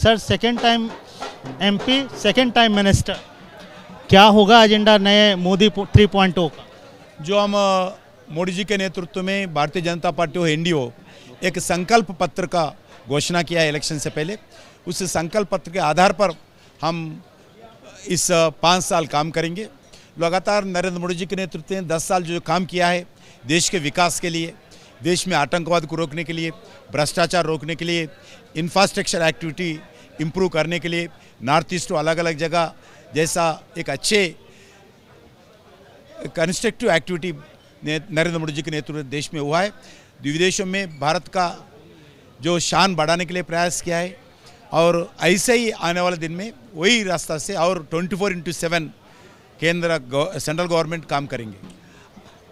Sir second time MP, second time minister, क्या होगा agenda नए मोदी 3.0 का? जो हम मोदी जी के नेतृत्व में भारतीय जनता पार्टी हो, एनडीए हो, एक संकल्प पत्र का घोषणा किया है इलेक्शन से पहले। उस संकल्प पत्र के आधार पर हम इस 5 साल काम करेंगे। लगातार नरेंद्र मोदी जी के नेतृत्व में 10 साल जो काम किया है देश के विकास के लिए, देश में आतंकवाद को रोकने के लिए, भ्रष्टाचार रोकने के लिए, इंफ्रास्ट्रक्चर एक्टिविटी इम्प्रूव करने के लिए, नॉर्थ ईस्ट को अलग अलग जगह जैसा एक अच्छे कंस्ट्रक्टिव एक्टिविटी नरेंद्र मोदी जी के नेतृत्व में देश में हुआ है। विदेशों में भारत का जो शान बढ़ाने के लिए प्रयास किया है और ऐसे ही आने वाले दिन में वही रास्ता से और 24/7 सेंट्रल गवर्नमेंट काम करेंगे।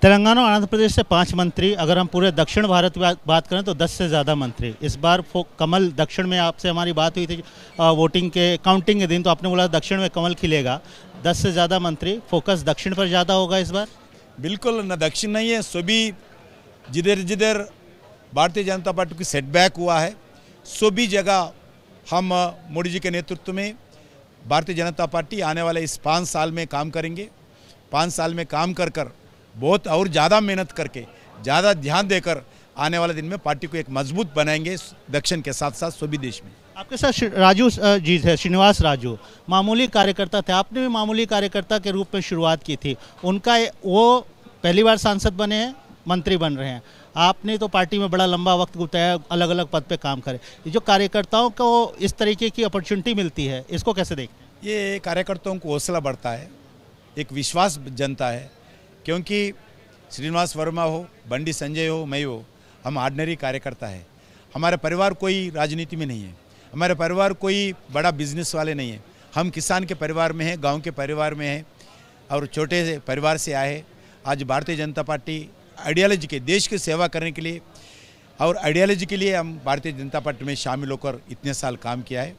तेलंगाना और आंध्र प्रदेश से 5 मंत्री, अगर हम पूरे दक्षिण भारत की बात करें तो 10 से ज़्यादा मंत्री। इस बार कमल, दक्षिण में आपसे हमारी बात हुई थी वोटिंग के काउंटिंग के दिन, तो आपने बोला दक्षिण में कमल खिलेगा। 10 से ज़्यादा मंत्री, फोकस दक्षिण पर ज़्यादा होगा इस बार? बिल्कुल न, दक्षिण नहीं है, सभी जिधर जिधर भारतीय जनता पार्टी की सेटबैक हुआ है सभी जगह हम मोदी जी के नेतृत्व में भारतीय जनता पार्टी आने वाले इस 5 साल में काम करेंगे। 5 साल में काम कर कर बहुत और ज़्यादा मेहनत करके, ज़्यादा ध्यान देकर आने वाले दिन में पार्टी को एक मजबूत बनाएंगे दक्षिण के साथ साथ सभी देश में। आपके साथ राजू जी थे, श्रीनिवास राजू, मामूली कार्यकर्ता थे। आपने भी मामूली कार्यकर्ता के रूप में शुरुआत की थी। उनका वो पहली बार सांसद बने हैं, मंत्री बन रहे हैं। आपने तो पार्टी में बड़ा लंबा वक्त गुजारा, अलग अलग पद पे काम करे। ये जो कार्यकर्ताओं को इस तरीके की अपॉर्चुनिटी मिलती है, इसको कैसे देखते हैं? ये कार्यकर्ताओं को हौसला बढ़ता है, एक विश्वास जनता है, क्योंकि श्रीनिवास वर्मा हो, बंडी संजय हो, मैं हो, हम ऑर्डिनरी कार्यकर्ता है। हमारा परिवार कोई राजनीति में नहीं है, हमारे परिवार कोई बड़ा बिजनेस वाले नहीं है। हम किसान के परिवार में हैं, गांव के परिवार में हैं और छोटे से परिवार से आए। आज भारतीय जनता पार्टी आइडियोलॉजी के, देश की सेवा करने के लिए और आइडियोलॉजी के लिए हम भारतीय जनता पार्टी में शामिल होकर इतने साल काम किया है।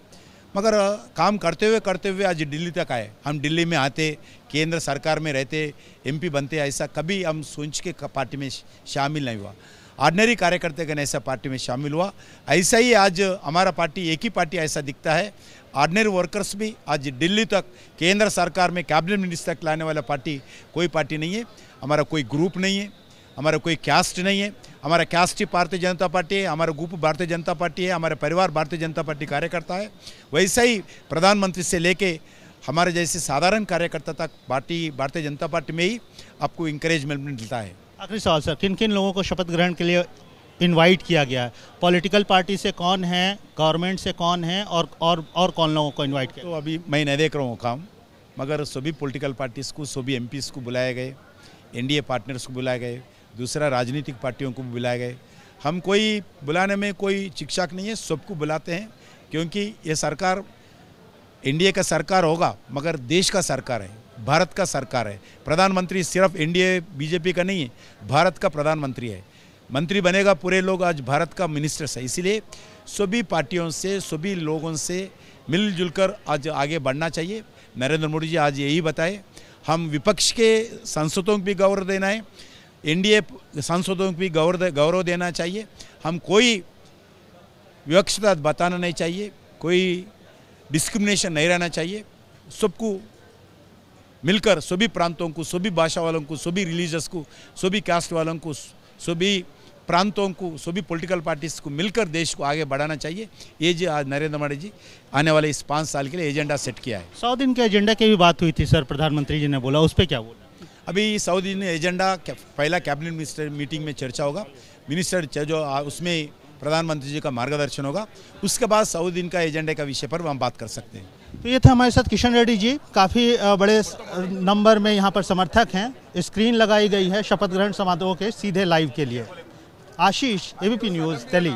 मगर काम करते हुए आज दिल्ली तक आए। हम दिल्ली में आते, केंद्र सरकार में रहते, एमपी बनते, ऐसा कभी हम सोच के पार्टी में शामिल नहीं हुआ। ऑर्डिनरी कार्यकर्ता का ऐसा पार्टी में शामिल हुआ। ऐसा ही आज हमारा पार्टी, एक ही पार्टी ऐसा दिखता है। ऑर्डिनरी वर्कर्स भी आज दिल्ली तक, केंद्र सरकार में कैबिनेट मिनिस्टर तक लाने वाला पार्टी कोई पार्टी नहीं है। हमारा कोई ग्रुप नहीं है, हमारा कोई कैस्ट नहीं है। हमारा कैस्ट ही भारतीय जनता पार्टी है, हमारा ग्रुप भारतीय जनता पार्टी है, हमारा परिवार भारतीय जनता पार्टी कार्यकर्ता है। वैसा ही प्रधानमंत्री से लेके हमारे जैसे साधारण कार्यकर्ता तक भारतीय जनता पार्टी में ही आपको इंकरेजमेंट मिलता है। आखिरी सवाल सर, किन किन लोगों को शपथ ग्रहण के लिए इनवाइट किया गया है? पॉलिटिकल पार्टी से कौन है, गवर्नमेंट से कौन है और कौन लोगों को इनवाइट किया? तो अभी मैं नहीं देख रहा हूँ काम, मगर सभी पॉलिटिकल पार्टीज़ को, सभी एमपीज़ को बुलाए गए, एनडीए पार्टनर्स को बुलाए गए, दूसरा राजनीतिक पार्टियों को भी बुलाए गए। हम कोई बुलाने में कोई शिक्षक नहीं है, सबको बुलाते हैं, क्योंकि ये सरकार एनडीए का सरकार होगा मगर देश का सरकार है, भारत का सरकार है। प्रधानमंत्री सिर्फ एनडीए बीजेपी का नहीं है, भारत का प्रधानमंत्री है। मंत्री बनेगा पूरे लोग, आज भारत का मिनिस्टर्स है। इसीलिए सभी पार्टियों से, सभी लोगों से मिलजुल कर आज आगे बढ़ना चाहिए। नरेंद्र मोदी जी आज यही बताए। हम विपक्ष के सांसदों को भी गौरव देना है, एनडीए सांसदों को भी गौरव देना चाहिए। हम कोई विवक्षता बताना नहीं चाहिए, कोई डिस्क्रिमिनेशन नहीं रहना चाहिए। सबको मिलकर, सभी प्रांतों को, सभी भाषा वालों को, सभी रिलीजियस को, सभी कास्ट वालों को, सभी प्रांतों को, सभी पॉलिटिकल पार्टीज को मिलकर देश को आगे बढ़ाना चाहिए। ये जो आज नरेंद्र मोदी जी आने वाले इस 5 साल के लिए एजेंडा सेट किया है। 100 दिन के एजेंडा की भी बात हुई थी सर, प्रधानमंत्री जी ने बोला, उस पर क्या बोला? अभी 100 दिन एजेंडा पहला कैबिनेट मिनिस्टर मीटिंग में चर्चा होगा, मिनिस्टर जो उसमें प्रधानमंत्री जी का मार्गदर्शन होगा। उसके बाद 100 दिन का एजेंडे का विषय पर हम बात कर सकते हैं। तो ये था हमारे साथ किशन रेड्डी जी, काफ़ी बड़े नंबर में यहाँ पर समर्थक हैं। स्क्रीन लगाई गई है शपथ ग्रहण समारोह के सीधे लाइव के लिए। आशीष, एबीपी न्यूज़, दिल्ली।